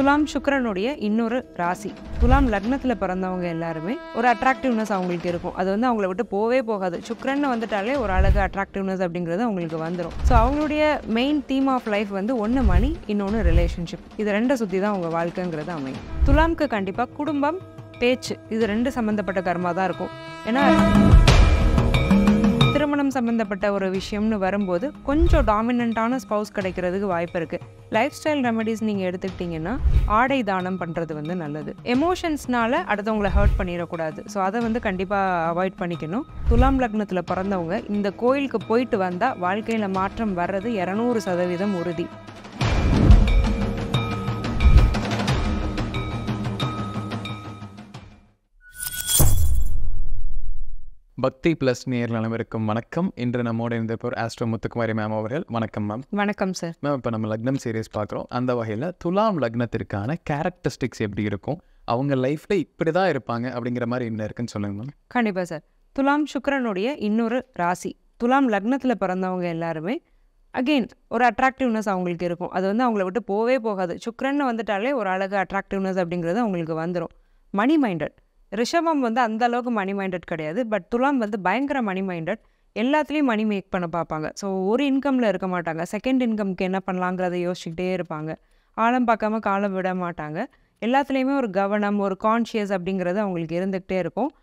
துலாம் சுக்கிரனுடைய இன்னொரு ராசி. துலாம் லக்னத்தில் பிறந்தவங்க எல்லாருமே ஒரு அட்ராக்டிவ்னஸ் அவங்களுக்கு இருக்கும். அது வந்து அவங்கள விட்டு போவே போகாது. சுக்கிரன்னு வந்துட்டாலே ஒரு அழகு அட்ராக்டிவ்னஸ் அப்படிங்கிறது அவங்களுக்கு வந்துடும். ஸோ அவங்களுடைய மெயின் தீம் ஆஃப் லைஃப் வந்து ஒன்று மணி, இன்னொன்று ரிலேஷன்ஷிப். இது ரெண்டை சுற்றி தான் அவங்க வாழ்க்கைங்கிறது அமையும். துலாம்க்கு கண்டிப்பாக குடும்பம், பேச்சு இது ரெண்டு சம்மந்தப்பட்ட கர்மா தான் இருக்கும். ஏன்னா திருமணம் சம்மந்தப்பட்ட ஒரு விஷயம்னு வரும்போது கொஞ்சம் டாமினண்ட்டான ஸ்பவுஸ் கிடைக்கிறதுக்கு வாய்ப்பு இருக்குது. லைஃப் ஸ்டைல் ரெமெடிஸ் நீங்கள் எடுத்துக்கிட்டிங்கன்னா ஆடை தானம் பண்ணுறது வந்து நல்லது. எமோஷன்ஸ்னால அடுத்தவங்களை ஹர்ட் பண்ணிடக்கூடாது. ஸோ அதை வந்து கண்டிப்பாக அவாய்ட் பண்ணிக்கணும். துலாம் லக்னத்தில் பிறந்தவங்க இந்த கோயிலுக்கு போயிட்டு வந்தால் வாழ்க்கையில் மாற்றம் வர்றது 200% உறுதி. பக்தி பிளஸ் நேயர்கள் அனைவருக்கும் வணக்கம். இன்று நம்மோட இருந்தப்போர் ஆஸ்ட்ரோ முத்துக்குமாரி மேம் அவர்கள். வணக்கம் மேம். வணக்கம் சார். மேம், இப்போ நம்ம லக்னம் சீரீஸ் பார்க்குறோம். அந்த வகையில் துலாம் லக்னத்திற்கான கேரக்டரிஸ்டிக்ஸ் எப்படி இருக்கும், அவங்க லைஃப்பில் இப்படி தான் இருப்பாங்க அப்படிங்கிற மாதிரி என்ன இருக்குன்னு சொல்லுங்க மேம். கண்டிப்பாக சார். துலாம் சுக்கிரனுடைய இன்னொரு ராசி. துலாம் லக்னத்தில் பிறந்தவங்க எல்லாருமே அகெயின் ஒரு அட்ராக்டிவ்னஸ் அவங்களுக்கு இருக்கும். அது வந்து அவங்கள விட்டு போவே போகாது. சுக்கிரன்னு வந்துட்டாலே ஒரு அழகு அட்ராக்டிவ்னஸ் அப்படிங்கிறது அவங்களுக்கு வந்துடும். Money minded. ரிஷபம் வந்து அந்த அளவுக்கு மணி மைண்டட் கிடையாது. பட் துலாம் வந்து பயங்கர மணி மைண்டட். எல்லாத்துலேயும் மணி மேக் பண்ண பார்ப்பாங்க. ஸோ ஒரு இன்கமில் இருக்க மாட்டாங்க. செகண்ட் இன்கம்க்கு என்ன பண்ணலாங்கிறத யோசிச்சுக்கிட்டே இருப்பாங்க. ஆழம் பார்க்காம காலம் விட மாட்டாங்க. எல்லாத்துலேயுமே ஒரு கவனம், ஒரு கான்ஷியஸ் அப்படிங்கிறது அவங்களுக்கு இருந்துக்கிட்டே இருக்கும்.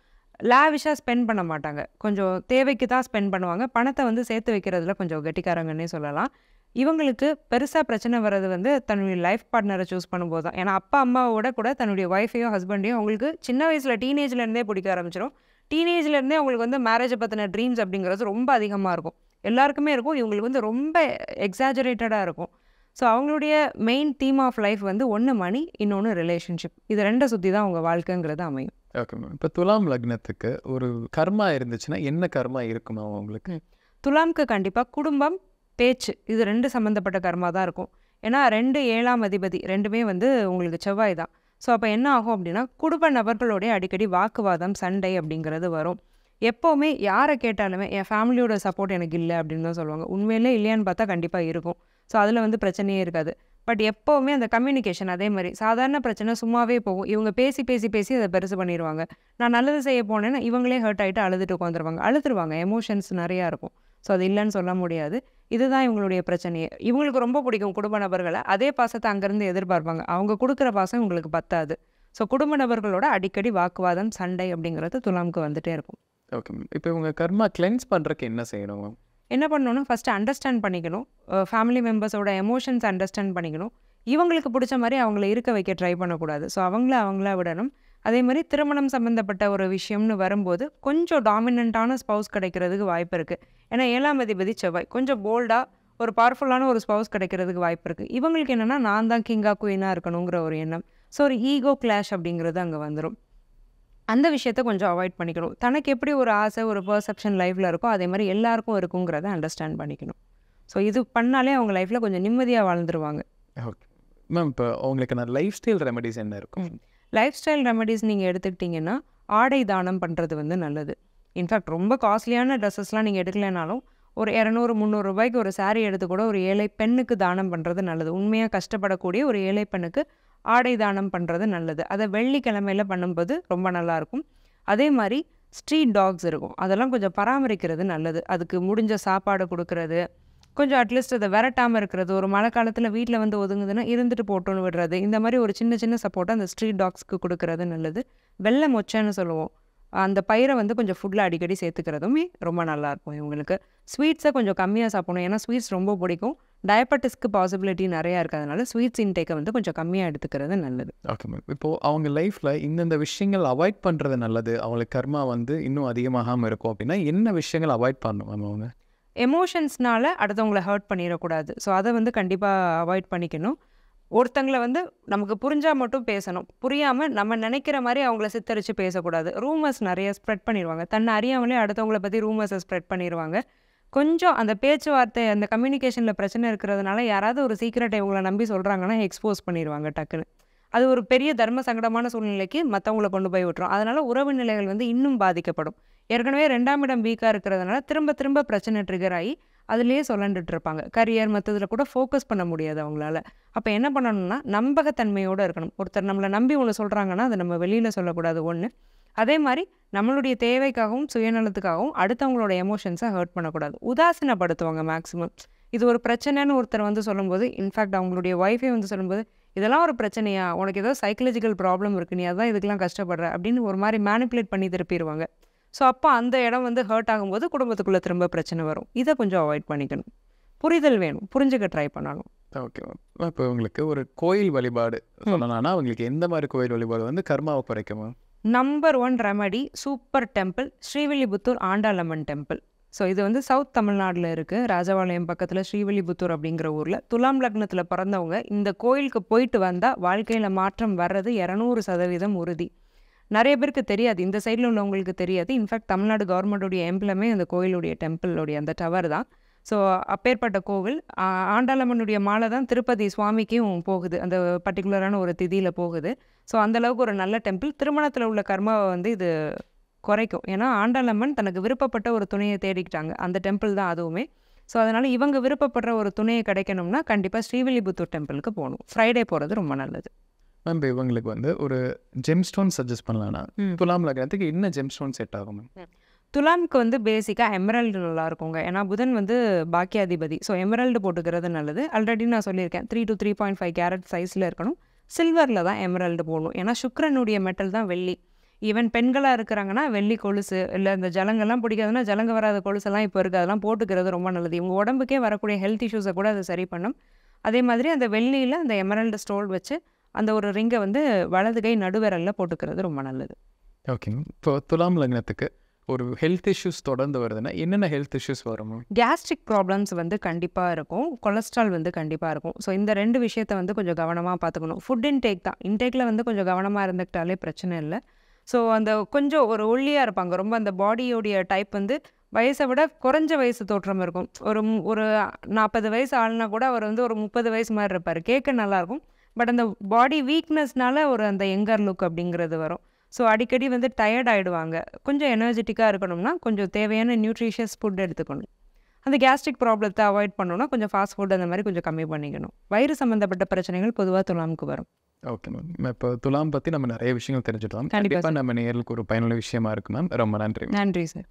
லாவிஷாக ஸ்பெண்ட் பண்ண மாட்டாங்க. கொஞ்சம் தேவைக்கு தான் ஸ்பெண்ட் பண்ணுவாங்க. பணத்தை வந்து சேர்த்து வைக்கிறதுல கொஞ்சம் கெட்டிக்காரங்கன்னே சொல்லலாம். இவங்களுக்கு பெருசாக பிரச்சனை வர்றது வந்து தன்னுடைய லைஃப் பார்ட்னரை சூஸ் பண்ணும்போது தான். ஏன்னா அப்பா அம்மாவோட கூட தன்னுடைய ஒய்ஃபையோ ஹஸ்பண்டையோ அவங்களுக்கு சின்ன வயசில் டீனேஜ்லேருந்தே பிடிக்க ஆரம்பிச்சிடும். டீனேஜ்லேருந்தே அவங்களுக்கு வந்து மேரேஜை பற்றின ட்ரீம்ஸ் அப்படிங்கிறது ரொம்ப அதிகமாக இருக்கும். எல்லாருக்குமே இருக்கும். இவங்களுக்கு வந்து ரொம்ப எக்ஸாஜரேட்டடாக இருக்கும். ஸோ அவங்களுடைய மெயின் தீம் ஆஃப் லைஃப் வந்து ஒன்று மணி, இன்னொன்று ரிலேஷன்ஷிப். இது ரெண்டை சுற்றி தான் அவங்க வாழ்க்கைங்கிறது அமையும். Okay ma'am. இப்போ துலாம் லக்னத்துக்கு ஒரு கர்மா இருந்துச்சுன்னா என்ன கர்மா இருக்கும் மேம் அவங்களுக்கு? துலாம்க்கு கண்டிப்பாக குடும்பம், பேச்சு இது ரெண்டு சம்மந்தப்பட்ட கர்மா தான் இருக்கும். ஏன்னா 2 7ஆம் அதிபதி ரெண்டுமே வந்து உங்களுக்கு செவ்வாய் தான். ஸோ அப்போ என்ன ஆகும் அப்படின்னா குடும்ப நபர்களோடைய அடிக்கடி வாக்குவாதம், சண்டை அப்படிங்கிறது வரும். எப்போவுமே யாரை கேட்டாலுமே என் ஃபேமிலியோட சப்போர்ட் எனக்கு இல்லை அப்படின்னு தான் சொல்லுவாங்க. உண்மையிலே இல்லையான்னு பார்த்தா கண்டிப்பாக இருக்கும். ஸோ அதில் வந்து பிரச்சனையே இருக்காது. பட் எப்போவுமே அந்த கம்யூனிகேஷன் அதே மாதிரி சாதாரண பிரச்சனை சும்மாவே போகும். இவங்க பேசி பேசி பேசி அதை பெருசு பண்ணிடுவாங்க. நான் நல்லது செய்ய போனேன்னா இவங்களே ஹர்ட் ஆகிட்டு அழுதுட்டு உட்காந்துருவாங்க. அழுதுருவாங்க. எமோஷன்ஸ் நிறையா இருக்கும். ஸோ அது இல்லைன்னு சொல்ல முடியாது. இதுதான் இவங்களுடைய பிரச்சனையே. இவங்களுக்கு ரொம்ப பிடிக்கும் குடும்ப நபர்களை. அதே பாசத்தை அங்கேருந்து எதிர்பார்ப்பாங்க. அவங்க கொடுக்குற பாசம் இவங்களுக்கு பத்தாது. ஸோ குடும்ப நபர்களோட அடிக்கடி வாக்குவாதம், சண்டை அப்படிங்கிறது துலாமுக்கு வந்துட்டே இருக்கும். Okay ma'am. இப்போ இவங்க கர்மா கிளென்ஸ் பண்ணுறதுக்கு என்ன செய்யணும் மேம்? என்ன பண்ணணும்னா ஃபஸ்ட்டு அண்டர்ஸ்டாண்ட் பண்ணிக்கணும். ஃபேமிலி மெம்பர்ஸோட எமோஷன்ஸ் அண்டர்ஸ்டாண்ட் பண்ணிக்கணும். இவங்களுக்கு பிடிச்ச மாதிரி அவங்கள இருக்க வைக்க ட்ரை பண்ணக்கூடாது. ஸோ அவங்கள விடணும். அதே மாதிரி திருமணம் சம்மந்தப்பட்ட ஒரு விஷயம்னு வரும்போது கொஞ்சம் டாமினண்ட்டான ஸ்பவுஸ் கிடைக்கிறதுக்கு வாய்ப்பு இருக்குது. ஏன்னா 7ஆம் அதிபதி செவ்வாய். கொஞ்சம் போல்டாக ஒரு பவர்ஃபுல்லான ஒரு ஸ்பவுஸ் கிடைக்கிறதுக்கு வாய்ப்பு இருக்குது. இவங்களுக்கு என்னென்னா நான் தான் கிங்காக குயினாக இருக்கணுங்கிற ஒரு எண்ணம். ஸோ ஒரு ஈகோ கிளாஷ் அப்படிங்கிறது அங்கே வந்துடும். அந்த விஷயத்த கொஞ்சம் அவாய்ட் பண்ணிக்கணும். தனக்கு எப்படி ஒரு ஆசை, ஒரு பர்செப்ஷன் லைஃப்பில் இருக்கோ அதே மாதிரி எல்லாருக்கும் இருக்குங்கிறத அண்டர்ஸ்டாண்ட் பண்ணிக்கணும். ஸோ இது பண்ணாலே அவங்க லைஃப்பில் கொஞ்சம் நிம்மதியாக வாழ்ந்துருவாங்க. Okay ma'am. இப்போ அவங்களுக்கு நான் லைஃப் ஸ்டைல் ரெமெடிஸ் என்ன இருக்கும்? லைஃப் ஸ்டைல் ரெமெடிஸ் நீங்கள் எடுத்துக்கிட்டிங்கன்னா ஆடை தானம் பண்ணுறது வந்து நல்லது. இன்ஃபேக்ட் ரொம்ப காஸ்ட்லியான ட்ரெஸ்ஸஸ்லாம் நீங்கள் எடுக்கலைனாலும் ஒரு 200-300 ரூபாய்க்கு ஒரு சாரீ எடுத்து கூட ஒரு ஏழை பெண்ணுக்கு தானம் பண்ணுறது நல்லது. உண்மையாக கஷ்டப்படக்கூடிய ஒரு ஏழை பெண்ணுக்கு ஆடை தானம் பண்ணுறது நல்லது. அதை வெள்ளிக்கிழமையில் பண்ணும்போது ரொம்ப நல்லாயிருக்கும். அதே மாதிரி ஸ்ட்ரீட் டாக்ஸ் இருக்கும். அதெல்லாம் கொஞ்சம் பராமரிக்கிறது நல்லது. அதுக்கு முடிஞ்ச சாப்பாடு கொடுக்கறது, கொஞ்சம் அட்லீஸ்ட் அதை விரட்டாமல் இருக்கிறது. ஒரு மழை காலத்தில் வீட்டில் வந்து ஒதுங்குதுன்னா இருந்துட்டு போட்டோன்னு விடுறது. இந்த மாதிரி ஒரு சின்ன சின்ன சப்போர்ட்டை அந்த ஸ்ட்ரீட் டாக்ஸ்க்கு கொடுக்கறது நல்லது. வெள்ளை மொச்சைன்னு சொல்லுவோம். அந்த பயிரை வந்து கொஞ்சம் ஃபுட்டில் அடிக்கடி சேர்த்துக்கிறதுமே ரொம்ப நல்லாயிருக்கும். இவங்களுக்கு ஸ்வீட்ஸை கொஞ்சம் கம்மியாக சாப்பிடணும். ஏன்னா ஸ்வீட்ஸ் ரொம்ப பிடிக்கும். டயபெட்டிஸ்க்கு பாசிபிலிட்டி நிறையா இருக்கிறதுனால ஸ்வீட்ஸ் இன்டேக்கை வந்து கொஞ்சம் கம்மியாக எடுத்துக்கிறது நல்லது. Okay ma'am. இப்போது அவங்க லைஃப்பில் இந்தந்த விஷயங்கள் அவாய்ட் பண்ணுறது நல்லது, அவங்களுக்கு கர்மா வந்து இன்னும் அதிகமாகாமல் இருக்கும் அப்படின்னா என்ன விஷயங்கள் அவாய்ட் பண்ணணும் மேம் அவங்க? எமோஷன்ஸ்னால அடுத்தவங்களை ஹர்ட் பண்ணிடக்கூடாது. ஸோ அதை வந்து கண்டிப்பாக அவாய்ட் பண்ணிக்கணும். ஒருத்தங்களை வந்து நமக்கு புரிஞ்சால் மட்டும் பேசணும். புரியாமல் நம்ம நினைக்கிற மாதிரி அவங்கள சித்தரித்து பேசக்கூடாது. ரூமர்ஸ் நிறைய ஸ்ப்ரெட் பண்ணிடுவாங்க. தன்னை அறியாமலே அடுத்தவங்கள பற்றி ரூமர்ஸை ஸ்ப்ரெட் பண்ணிடுவாங்க. கொஞ்சம் அந்த பேச்சுவார்த்தை, அந்த கம்யூனிகேஷனில் பிரச்சனை இருக்கிறதுனால யாராவது ஒரு சீக்ரெட்டை இவங்களை நம்பி சொல்கிறாங்கன்னா எக்ஸ்போஸ் பண்ணிடுவாங்க டக்குன்னு. அது ஒரு பெரிய தர்ம சங்கடமான சூழ்நிலைக்கு மற்றவங்களை கொண்டு போய் விட்டுரும். அதனால் உறவு நிலைகள் வந்து இன்னும் பாதிக்கப்படும். ஏற்கனவே 2ஆம் இடம் வீக்காக இருக்கிறதுனால திரும்ப திரும்ப பிரச்சனை ட்ரிகர் ஆகி அதுலேயே சொல்லண்டுட்டு இருப்பாங்க. கரியர் மற்றதில் கூட ஃபோக்கஸ் பண்ண முடியாது அவங்களால. அப்போ என்ன பண்ணணும்னா நம்பகத்தன்மையோடு இருக்கணும். ஒருத்தர் நம்மளை நம்பி ஒன்று சொல்கிறாங்கன்னா அதை நம்ம வெளியில் சொல்லக்கூடாது ஒன்று. அதே மாதிரி நம்மளுடைய தேவைக்காகவும் சுயநலத்துக்காகவும் அடுத்தவங்களோட எமோஷன்ஸை ஹர்ட் பண்ணக்கூடாது. உதாசீனப்படுத்துவாங்க மேக்ஸிமம். இது ஒரு பிரச்சனைன்னு ஒருத்தர் வந்து சொல்லும்போது, இன்ஃபேக்ட் அவங்களுடைய ஒய்ஃபே வந்து சொல்லும்போது, இதெல்லாம் ஒரு பிரச்சனையா, உனக்கு ஏதோ சைக்கலாஜிக்கல் ப்ராப்ளம் இருக்கு, நீ அதான் இதுக்கெல்லாம் கஷ்டப்படுற அப்படின்னு ஒரு மாதிரி மேனிப்புலேட் பண்ணி திருப்பிடுவாங்க. ஸோ அப்போ அந்த இடம் வந்து ஹர்ட் ஆகும்போது குடும்பத்துக்குள்ளே திரும்ப பிரச்சனை வரும். இதை கொஞ்சம் அவாய்ட் பண்ணிக்கணும். புரிதல் வேணும், புரிஞ்சுக்க ட்ரை பண்ணணும். Okay ma'am. இப்போ உங்களுக்கு ஒரு கோயில் வழிபாடு சொல்லலாம்னா அவங்களுக்கு எந்த மாதிரி கோயில் வழிபாடு வந்து கர்மாவை குறைக்குமா? Number 1 remedy super temple Srivilliputhur Andalamman temple. So இது வந்து சவுத் தமிழ்நாட்டில் இருக்குது. ராஜபாளையம் பக்கத்தில் ஸ்ரீவில்லிபுத்தூர் அப்படிங்கிற ஊரில். துலாம் லக்னத்தில் பிறந்தவங்க இந்த கோயிலுக்கு போயிட்டு வந்தால் வாழ்க்கையில் மாற்றம் வர்றது 200% உறுதி. நிறைய பேருக்கு தெரியாது, இந்த சைடில் உள்ளவங்களுக்கு தெரியாது. இன்ஃபேக்ட் தமிழ்நாடு கவர்மெண்ட்டுடைய எம்ப்ளமே அந்த கோயிலுடைய டெம்பிளுடைய அந்த டவர் தான். ஸோ அப்பேற்பட்ட கோவில். ஆண்டாளம்மனுடைய மாலை தான் திருப்பதி சுவாமிக்கும் போகுது, அந்த பர்டிகுலரான ஒரு திதியில் போகுது. ஸோ அந்தளவுக்கு ஒரு நல்ல டெம்பிள். திருமணத்தில் உள்ள கர்மாவை வந்து இது குறைக்கும். ஏன்னா ஆண்டாளம்மன் தனக்கு விருப்பப்பட்ட ஒரு துணையை தேடிக்கிட்டாங்க, அந்த டெம்பிள் தான் அதுவுமே. ஸோ அதனால் இவங்க விருப்பப்படுற ஒரு துணையை கிடைக்கணும்னா கண்டிப்பாக ஸ்ரீவில்லிபுத்தூர் டெம்பிளுக்கு போகணும். ஃப்ரைடே போகிறது ரொம்ப நல்லது. மேம் இப்போ இவங்களுக்கு வந்து ஒரு ஜெம் ஸ்டோன் சஜஸ்ட் பண்ணலாம்னா துலாம் லக்னத்துக்கு என்ன ஜெம் ஸ்டோன் செட் ஆகும் மேம்? துலாமுக்கு வந்து பேசிக்காக எமரல்டு நல்லா இருக்குங்க. ஏன்னா புதன் வந்து பாக்கியாதிபதி. ஸோ எமரல்டு போட்டுக்கிறது நல்லது. ஆல்ரெடி நான் சொல்லியிருக்கேன் 3 to 3.5 கேரட் சைஸில் இருக்கணும். சில்வரில் தான் எமரல்டு போடணும். ஏன்னா சுக்கிரனுடைய மெட்டல் தான் வெள்ளி. ஈவன் பெண்களாக இருக்கிறாங்கன்னா வெள்ளி கொலுசு, இல்லை இந்த ஜலங்கெல்லாம் பிடிக்காதுன்னா ஜலங்க வராத கொலுசெல்லாம் இப்போ இருக்குது, அதெல்லாம் போட்டுக்கிறது ரொம்ப நல்லது. இவங்க உடம்புக்கே வரக்கூடிய ஹெல்த் இஷ்யூஸை கூட அது சரி பண்ணும். அதே மாதிரி அந்த வெள்ளியில் அந்த எமரல்டு ஸ்டோல் வச்சு அந்த ஒரு ரிங்கை வந்து வலது கை நடுவிரலில் போட்டுக்கிறது ரொம்ப நல்லது. ஓகேங்க. இப்போ துலாம் லக்னத்துக்கு ஒரு ஹெல்த் இஷ்யூஸ் தொடர்ந்து வருதுன்னா என்னென்ன ஹெல்த் இஷ்யூஸ் வரும்? கேஸ்ட்ரிக் ப்ராப்ளம்ஸ் வந்து கண்டிப்பாக இருக்கும், கொலஸ்ட்ரால் வந்து கண்டிப்பாக இருக்கும். ஸோ இந்த 2 விஷயத்தை வந்து கொஞ்சம் கவனமாக பார்த்துக்கணும். ஃபுட் இன்டேக் தான், இன்டேக்கில் வந்து கொஞ்சம் கவனமாக இருந்துக்கிட்டாலே பிரச்சனை இல்லை. ஸோ அந்த கொஞ்சம் ஒரு ஒல்லியாக இருப்பாங்க, ரொம்ப அந்த பாடியோடைய டைப் வந்து வயசை விட குறைஞ்ச வயசு தோற்றம் இருக்கும். ஒரு 40 வயசு ஆள்னா கூட அவர் வந்து ஒரு 30 வயசு மாதிரி இருப்பார், கேட்க நல்லாயிருக்கும். பட் அந்த பாடி வீக்னஸ்னால ஒரு அந்த யங்கர் லுக் அப்படிங்கிறது வரும். ஸோ அடிக்கடி வந்து டயர்ட் ஆகிடுவாங்க. கொஞ்சம் எனர்ஜெட்டிக்காக இருக்கணும்னா கொஞ்சம் தேவையான நியூட்ரிஷியஸ் ஃபுட் எடுத்துக்கணும். அந்த கேஸ்ட்ரிக் ப்ராப்ளத்தை அவாய்ட் பண்ணணும்னா கொஞ்சம் ஃபாஸ்ட் ஃபுட் அந்த மாதிரி கொஞ்சம் கம்மி பண்ணிக்கணும். வயிறு சம்மந்தப்பட்ட பிரச்சனைகள் பொதுவாக துலாமுக்கு வரும். Okay ma'am. இப்போ துலாம் பற்றி நம்ம நிறைய விஷயங்கள் தெரிஞ்சுட்டோம். கண்டிப்பாக நம்ம நேயர்களுக்கு ஒரு பயனுள்ள விஷயமா இருக்கு மேம். ரொம்ப நன்றி. நன்றி சார்.